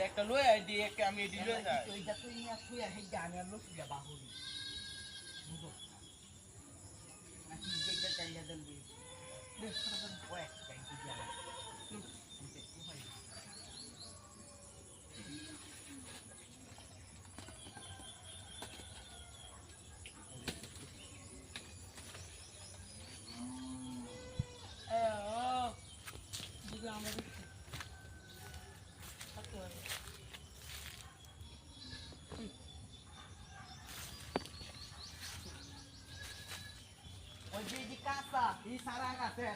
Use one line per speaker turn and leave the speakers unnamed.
একটা লই আই দি একটা আমি এডি লই যাই ওই যে কাঁচা এই সারা গাছে